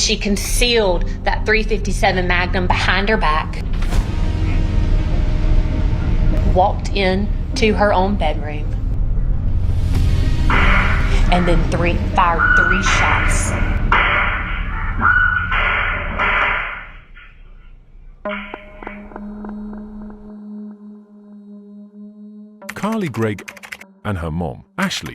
She concealed that .357 Magnum behind her back, walked in to her own bedroom, and then fired 3 shots. Carly Gregg and her mom, Ashley,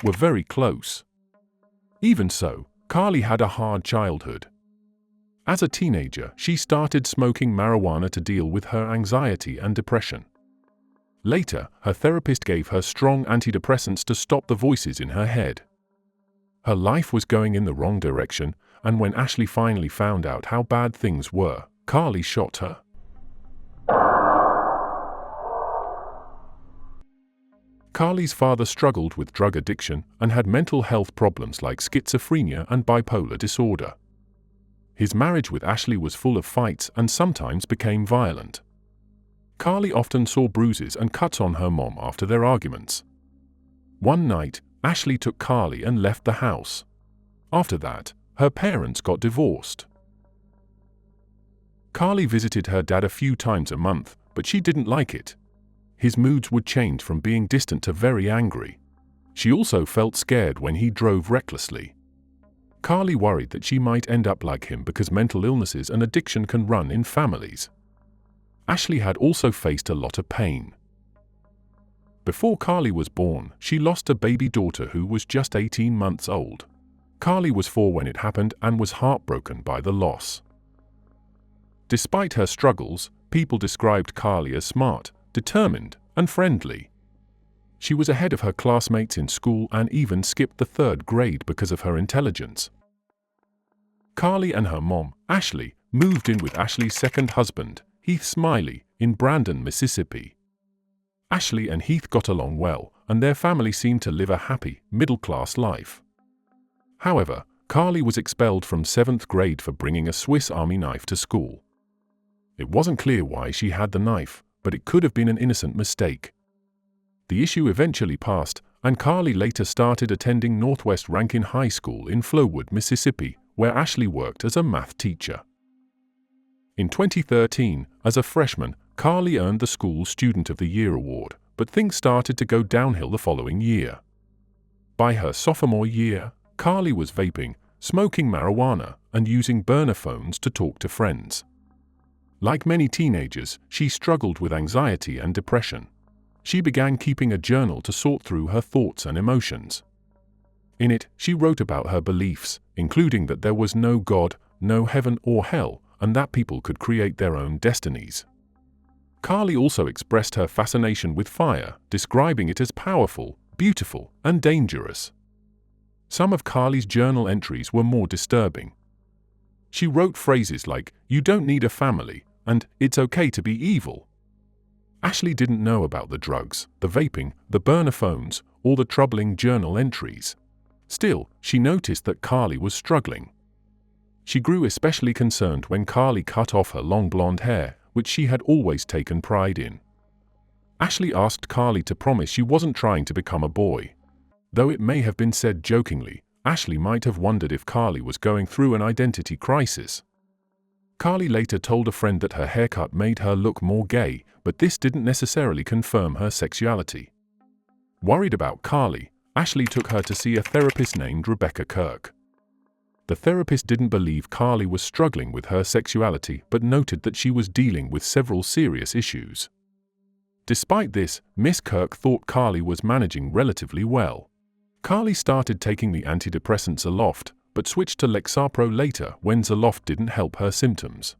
were very close. Even so, Carly had a hard childhood. As a teenager, she started smoking marijuana to deal with her anxiety and depression. Later, her therapist gave her strong antidepressants to stop the voices in her head. Her life was going in the wrong direction, and when Ashley finally found out how bad things were, Carly shot her. Carly's father struggled with drug addiction and had mental health problems like schizophrenia and bipolar disorder. His marriage with Ashley was full of fights and sometimes became violent. Carly often saw bruises and cuts on her mom after their arguments. One night, Ashley took Carly and left the house. After that, her parents got divorced. Carly visited her dad a few times a month, but she didn't like it. His moods would change from being distant to very angry. She also felt scared when he drove recklessly. Carly worried that she might end up like him because mental illnesses and addiction can run in families. Ashley had also faced a lot of pain. Before Carly was born, she lost a baby daughter who was just 18 months old. Carly was 4 when it happened and was heartbroken by the loss. Despite her struggles, people described Carly as smart, determined, and friendly. She was ahead of her classmates in school and even skipped the 3rd grade because of her intelligence. Carly and her mom, Ashley, moved in with Ashley's second husband, Heath Smiley, in Brandon, Mississippi. Ashley and Heath got along well, and their family seemed to live a happy, middle-class life. However, Carly was expelled from 7th grade for bringing a Swiss Army knife to school. It wasn't clear why she had the knife, but it could have been an innocent mistake. The issue eventually passed, and Carly later started attending Northwest Rankin High School in Flowood, Mississippi, where Ashley worked as a math teacher. In 2013, as a freshman, Carly earned the school's Student of the Year award, but things started to go downhill the following year. By her sophomore year, Carly was vaping, smoking marijuana, and using burner phones to talk to friends. Like many teenagers, she struggled with anxiety and depression. She began keeping a journal to sort through her thoughts and emotions. In it, she wrote about her beliefs, including that there was no God, no heaven or hell, and that people could create their own destinies. Carly also expressed her fascination with fire, describing it as powerful, beautiful, and dangerous. Some of Carly's journal entries were more disturbing. She wrote phrases like, "You don't need a family," and "It's okay to be evil." Ashley didn't know about the drugs, the vaping, the burner phones, or the troubling journal entries. Still, she noticed that Carly was struggling. She grew especially concerned when Carly cut off her long blonde hair, which she had always taken pride in. Ashley asked Carly to promise she wasn't trying to become a boy. Though it may have been said jokingly, Ashley might have wondered if Carly was going through an identity crisis. Carly later told a friend that her haircut made her look more gay, but this didn't necessarily confirm her sexuality. Worried about Carly, Ashley took her to see a therapist named Rebecca Kirk. The therapist didn't believe Carly was struggling with her sexuality but noted that she was dealing with several serious issues. Despite this, Miss Kirk thought Carly was managing relatively well. Carly started taking the antidepressant Zoloft, but switched to Lexapro later when Zoloft didn't help her symptoms.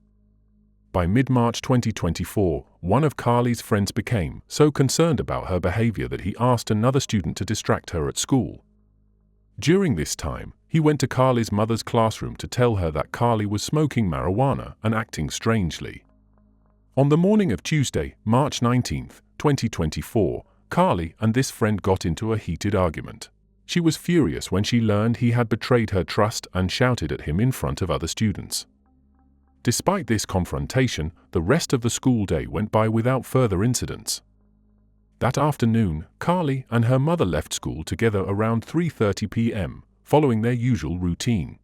By mid-March 2024, one of Carly's friends became so concerned about her behavior that he asked another student to distract her at school. During this time, he went to Carly's mother's classroom to tell her that Carly was smoking marijuana and acting strangely. On the morning of Tuesday, March 19, 2024, Carly and this friend got into a heated argument. She was furious when she learned he had betrayed her trust and shouted at him in front of other students. Despite this confrontation, the rest of the school day went by without further incidents. That afternoon, Carly and her mother left school together around 3:30 p.m., following their usual routine.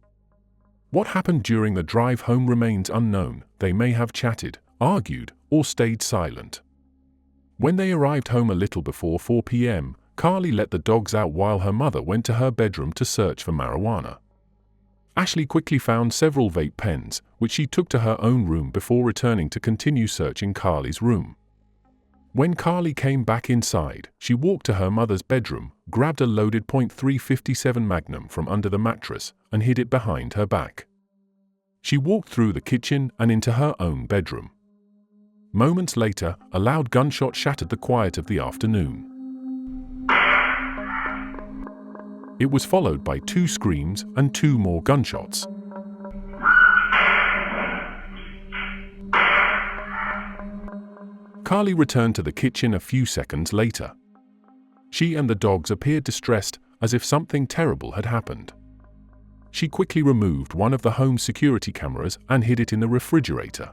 What happened during the drive home remains unknown. They may have chatted, argued, or stayed silent. When they arrived home a little before 4 p.m., Carly let the dogs out while her mother went to her bedroom to search for marijuana. Ashley quickly found several vape pens, which she took to her own room before returning to continue searching Carly's room. When Carly came back inside, she walked to her mother's bedroom, grabbed a loaded .357 Magnum from under the mattress, and hid it behind her back. She walked through the kitchen and into her own bedroom. Moments later, a loud gunshot shattered the quiet of the afternoon. It was followed by 2 screams and 2 more gunshots. Carly returned to the kitchen a few seconds later. She and the dogs appeared distressed, as if something terrible had happened. She quickly removed one of the home's security cameras and hid it in the refrigerator.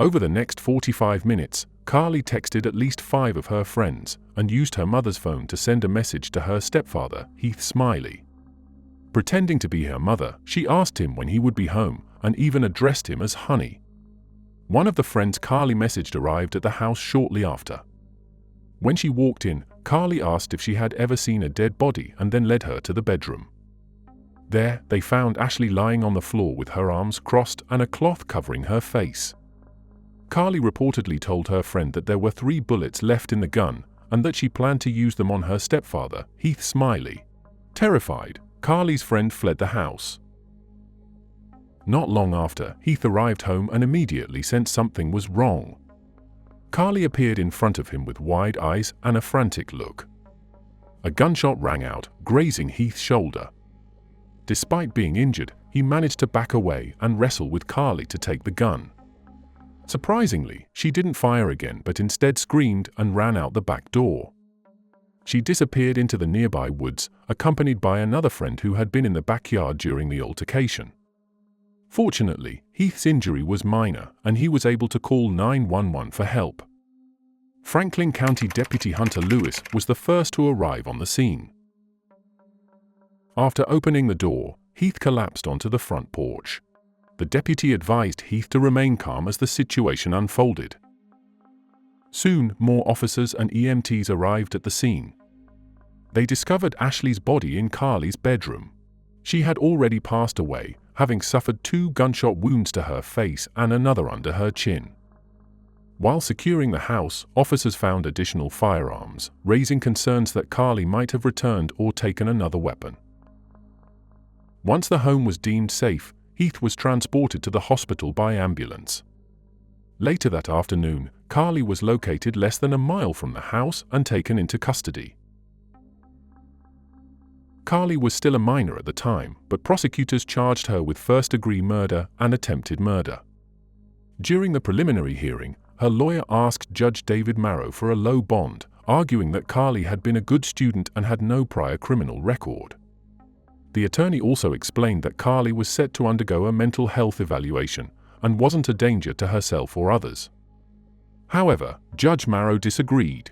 Over the next 45 minutes, Carly texted at least 5 of her friends and used her mother's phone to send a message to her stepfather, Heath Smiley. Pretending to be her mother, she asked him when he would be home and even addressed him as Honey. One of the friends Carly messaged arrived at the house shortly after. When she walked in, Carly asked if she had ever seen a dead body and then led her to the bedroom. There, they found Ashley lying on the floor with her arms crossed and a cloth covering her face. Carly reportedly told her friend that there were 3 bullets left in the gun and that she planned to use them on her stepfather, Heath Smiley. Terrified, Carly's friend fled the house. Not long after, Heath arrived home and immediately sensed something was wrong. Carly appeared in front of him with wide eyes and a frantic look. A gunshot rang out, grazing Heath's shoulder. Despite being injured, he managed to back away and wrestle with Carly to take the gun. Surprisingly, she didn't fire again but instead screamed and ran out the back door. She disappeared into the nearby woods, accompanied by another friend who had been in the backyard during the altercation. Fortunately, Heath's injury was minor and he was able to call 911 for help. Franklin County Deputy Hunter Lewis was the first to arrive on the scene. After opening the door, Heath collapsed onto the front porch. The deputy advised Heath to remain calm as the situation unfolded. Soon, more officers and EMTs arrived at the scene. They discovered Ashley's body in Carly's bedroom. She had already passed away, having suffered 2 gunshot wounds to her face and another under her chin. While securing the house, officers found additional firearms, raising concerns that Carly might have returned or taken another weapon. Once the home was deemed safe, Heath was transported to the hospital by ambulance. Later that afternoon, Carly was located less than a mile from the house and taken into custody. Carly was still a minor at the time, but prosecutors charged her with first-degree murder and attempted murder. During the preliminary hearing, her lawyer asked Judge David Marrow for a low bond, arguing that Carly had been a good student and had no prior criminal record. The attorney also explained that Carly was set to undergo a mental health evaluation and wasn't a danger to herself or others. However, Judge Marrow disagreed.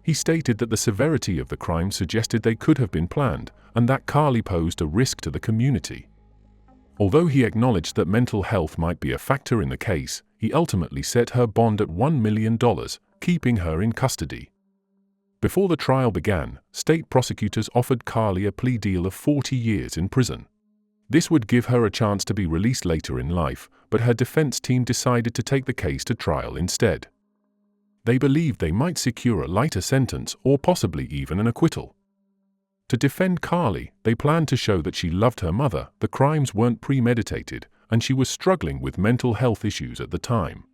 He stated that the severity of the crime suggested they could have been planned and that Carly posed a risk to the community. Although he acknowledged that mental health might be a factor in the case, he ultimately set her bond at $1 million, keeping her in custody. Before the trial began, state prosecutors offered Carly a plea deal of 40 years in prison. This would give her a chance to be released later in life, but her defense team decided to take the case to trial instead. They believed they might secure a lighter sentence or possibly even an acquittal. To defend Carly, they planned to show that she loved her mother, the crimes weren't premeditated, and she was struggling with mental health issues at the time.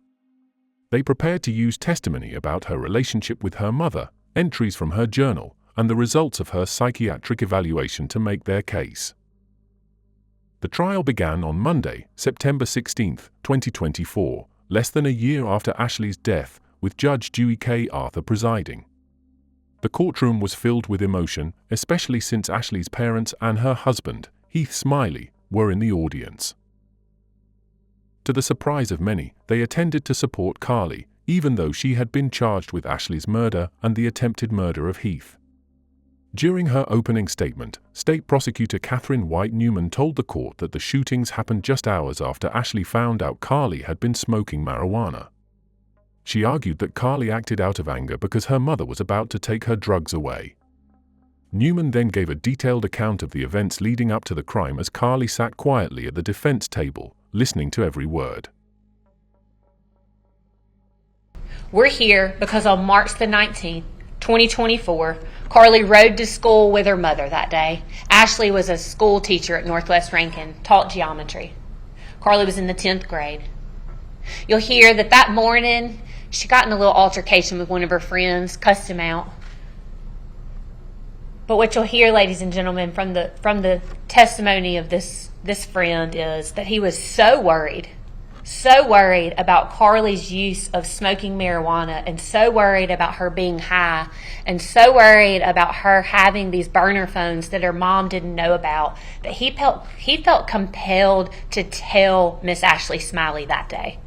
They prepared to use testimony about her relationship with her mother, entries from her journal, and the results of her psychiatric evaluation to make their case. The trial began on Monday, September 16, 2024, less than a year after Ashley's death, with Judge Dewey K. Arthur presiding. The courtroom was filled with emotion, especially since Ashley's parents and her husband, Heath Smiley, were in the audience. To the surprise of many, they attended to support Carly, even though she had been charged with Ashley's murder and the attempted murder of Heath. During her opening statement, State Prosecutor Catherine White Newman told the court that the shootings happened just hours after Ashley found out Carly had been smoking marijuana. She argued that Carly acted out of anger because her mother was about to take her drugs away. Newman then gave a detailed account of the events leading up to the crime as Carly sat quietly at the defense table, listening to every word. We're here because on March the 19th, 2024, Carly rode to school with her mother that day. Ashley was a school teacher at Northwest Rankin, taught geometry. Carly was in the 10th grade. You'll hear that morning she got in a little altercation with one of her friends, cussed him out. But what you'll hear, ladies and gentlemen, from the testimony of this friend is that he was so worried about Carly's use of smoking marijuana, and so worried about her being high, and so worried about her having these burner phones that her mom didn't know about, that he felt compelled to tell Miss Ashley Smiley that day.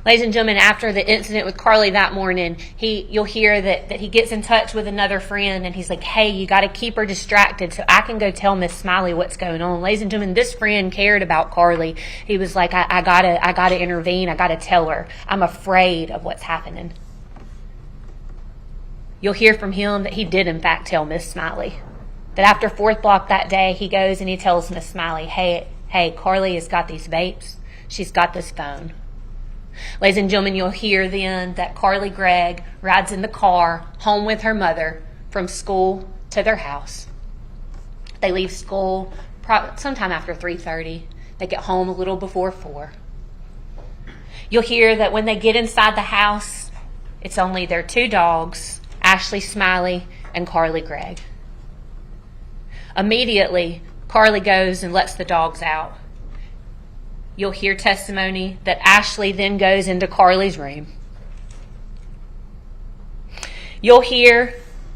Ladies and gentlemen, after the incident with Carly that morning, you'll hear that he gets in touch with another friend, and he's like, hey, you got to keep her distracted so I can go tell Miss Smiley what's going on. Ladies and gentlemen, this friend cared about Carly. He was like, I gotta intervene. I gotta tell her. I'm afraid of what's happening. You'll hear from him that he did in fact tell Miss Smiley. That after 4th block that day, he goes and he tells Miss Smiley, hey, Carly has got these vapes. She's got this phone. Ladies and gentlemen, you'll hear then that Carly Gregg rides in the car home with her mother from school to their house. They leave school sometime after 3:30. They get home a little before 4. You'll hear that when they get inside the house, it's only their 2 dogs, Ashley Smiley and Carly Gregg. Immediately, Carly goes and lets the dogs out. You'll hear testimony that Ashley then goes into Carly's room. You'll hear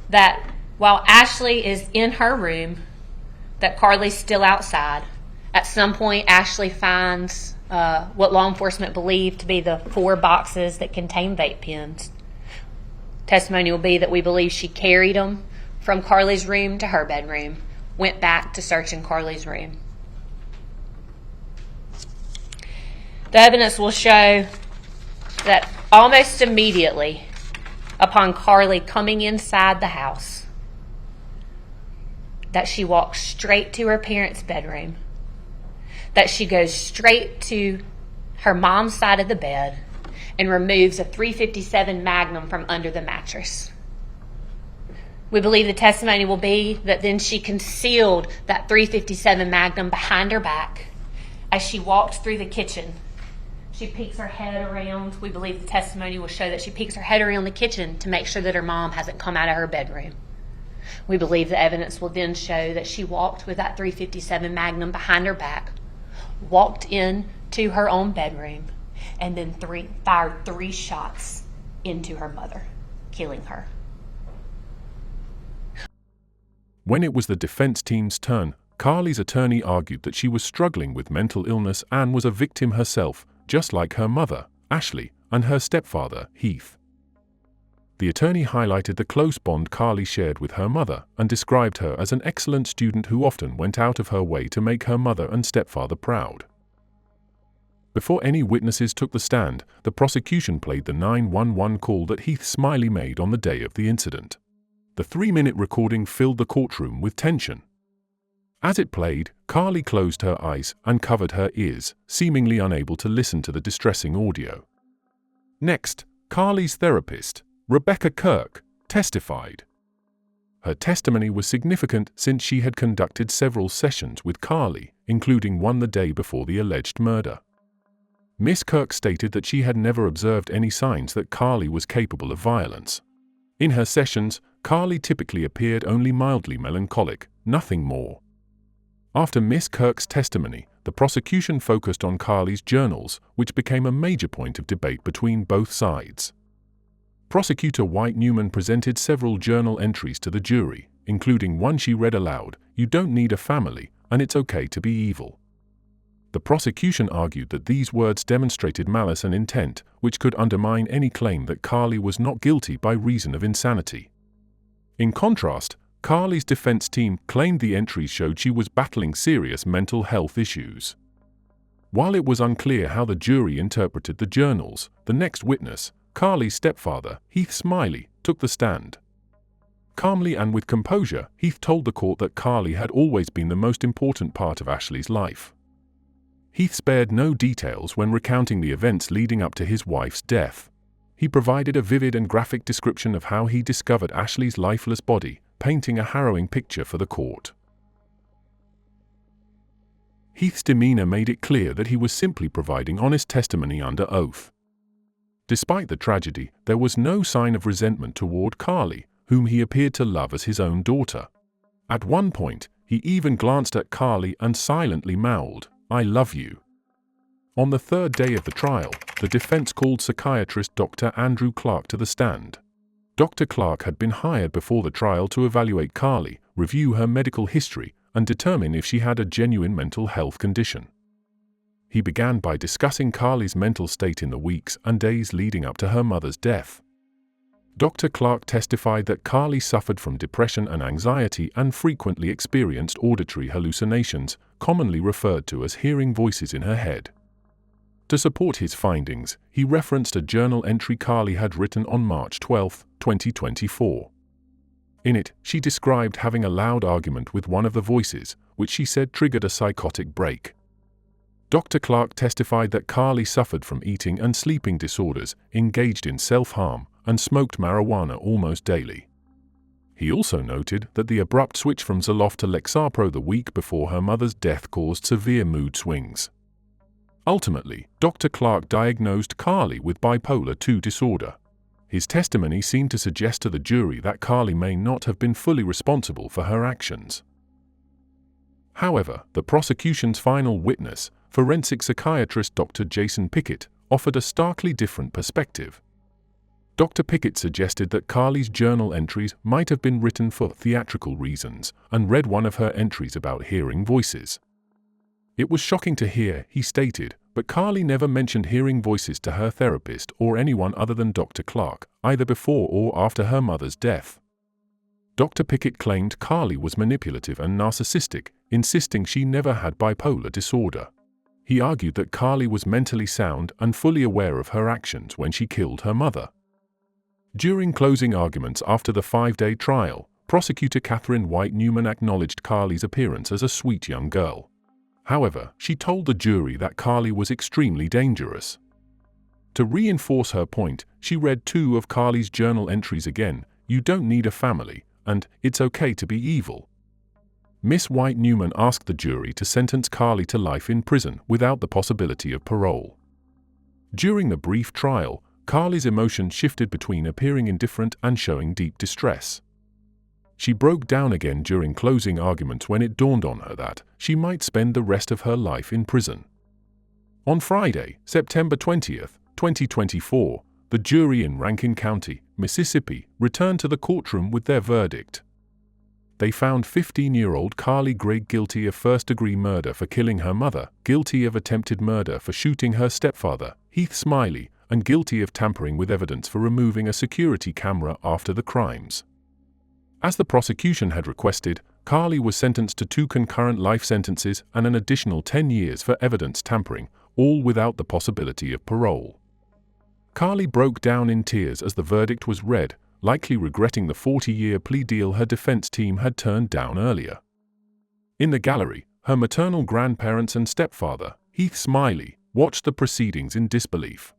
that while Ashley is in her room, that Carly's still outside. At some point, Ashley finds what law enforcement believe to be the 4 boxes that contain vape pens. Testimony will be that we believe she carried them from Carly's room to her bedroom, went back to search in Carly's room. The evidence will show that almost immediately upon Carly coming inside the house, that she walks straight to her parents' bedroom, that she goes straight to her mom's side of the bed and removes a .357 Magnum from under the mattress. We believe the testimony will be that then she concealed that .357 Magnum behind her back as she walked through the kitchen. She peeks her head around. We believe the testimony will show that she peeks her head around the kitchen to make sure that her mom hasn't come out of her bedroom. We believe the evidence will then show that she walked with that .357 Magnum behind her back, walked in to her own bedroom, and then fired 3 shots into her mother, killing her. When it was the defense team's turn, Carly's attorney argued that she was struggling with mental illness and was a victim herself, just like her mother, Ashley, and her stepfather, Heath. The attorney highlighted the close bond Carly shared with her mother and described her as an excellent student who often went out of her way to make her mother and stepfather proud. Before any witnesses took the stand, the prosecution played the 911 call that Heath Smiley made on the day of the incident. The 3-minute recording filled the courtroom with tension. As it played, Carly closed her eyes and covered her ears, seemingly unable to listen to the distressing audio. Next, Carly's therapist, Rebecca Kirk, testified. Her testimony was significant since she had conducted several sessions with Carly, including one the day before the alleged murder. Miss Kirk stated that she had never observed any signs that Carly was capable of violence. In her sessions, Carly typically appeared only mildly melancholic, nothing more. After Miss Kirk's testimony, the prosecution focused on Carly's journals, which became a major point of debate between both sides. Prosecutor White Newman presented several journal entries to the jury, including one she read aloud, "You don't need a family, and it's okay to be evil." The prosecution argued that these words demonstrated malice and intent, which could undermine any claim that Carly was not guilty by reason of insanity. In contrast, Carly's defense team claimed the entries showed she was battling serious mental health issues. While it was unclear how the jury interpreted the journals, the next witness, Carly's stepfather, Heath Smiley, took the stand. Calmly and with composure, Heath told the court that Carly had always been the most important part of Ashley's life. Heath spared no details when recounting the events leading up to his wife's death. He provided a vivid and graphic description of how he discovered Ashley's lifeless body, painting a harrowing picture for the court. Heath's demeanor made it clear that he was simply providing honest testimony under oath. Despite the tragedy, there was no sign of resentment toward Carly, whom he appeared to love as his own daughter. At one point, he even glanced at Carly and silently mouthed, "I love you." On the third day of the trial, the defense called psychiatrist Dr. Andrew Clark to the stand. Dr. Clark had been hired before the trial to evaluate Carly, review her medical history, and determine if she had a genuine mental health condition. He began by discussing Carly's mental state in the weeks and days leading up to her mother's death. Dr. Clark testified that Carly suffered from depression and anxiety and frequently experienced auditory hallucinations, commonly referred to as hearing voices in her head. To support his findings, he referenced a journal entry Carly had written on March 12, 2024. In it, she described having a loud argument with one of the voices, which she said triggered a psychotic break. Dr. Clark testified that Carly suffered from eating and sleeping disorders, engaged in self-harm, and smoked marijuana almost daily. He also noted that the abrupt switch from Zoloft to Lexapro the week before her mother's death caused severe mood swings. Ultimately, Dr. Clark diagnosed Carly with bipolar II disorder. His testimony seemed to suggest to the jury that Carly may not have been fully responsible for her actions. However, the prosecution's final witness, forensic psychiatrist Dr. Jason Pickett, offered a starkly different perspective. Dr. Pickett suggested that Carly's journal entries might have been written for theatrical reasons, and read one of her entries about hearing voices. "It was shocking to hear," he stated, "but Carly never mentioned hearing voices to her therapist or anyone other than Dr. Clark, either before or after her mother's death." Dr. Pickett claimed Carly was manipulative and narcissistic, insisting she never had bipolar disorder. He argued that Carly was mentally sound and fully aware of her actions when she killed her mother. During closing arguments after the 5-day trial, prosecutor Catherine White Newman acknowledged Carly's appearance as a sweet young girl. However, she told the jury that Carly was extremely dangerous. To reinforce her point, she read 2 of Carly's journal entries again: "You don't need a family," and "It's okay to be evil." Miss White Newman asked the jury to sentence Carly to life in prison without the possibility of parole. During the brief trial, Carly's emotions shifted between appearing indifferent and showing deep distress. She broke down again during closing arguments when it dawned on her that she might spend the rest of her life in prison. On Friday, September 20th, 2024, the jury in Rankin County, Mississippi, returned to the courtroom with their verdict. They found 15-year-old Carly Gregg guilty of first-degree murder for killing her mother, guilty of attempted murder for shooting her stepfather, Heath Smiley, and guilty of tampering with evidence for removing a security camera after the crimes. As the prosecution had requested, Carly was sentenced to 2 concurrent life sentences and an additional 10 years for evidence tampering, all without the possibility of parole. Carly broke down in tears as the verdict was read, likely regretting the 40-year plea deal her defense team had turned down earlier. In the gallery, her maternal grandparents and stepfather, Heath Smiley, watched the proceedings in disbelief.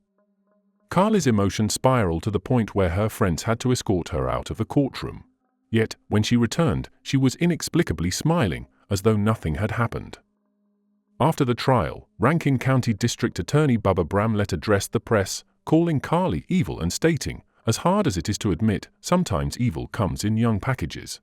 Carly's emotions spiraled to the point where her friends had to escort her out of the courtroom. Yet, when she returned, she was inexplicably smiling, as though nothing had happened. After the trial, Rankin County District Attorney Bubba Bramlett addressed the press, calling Carly evil and stating, "As hard as it is to admit, sometimes evil comes in young packages."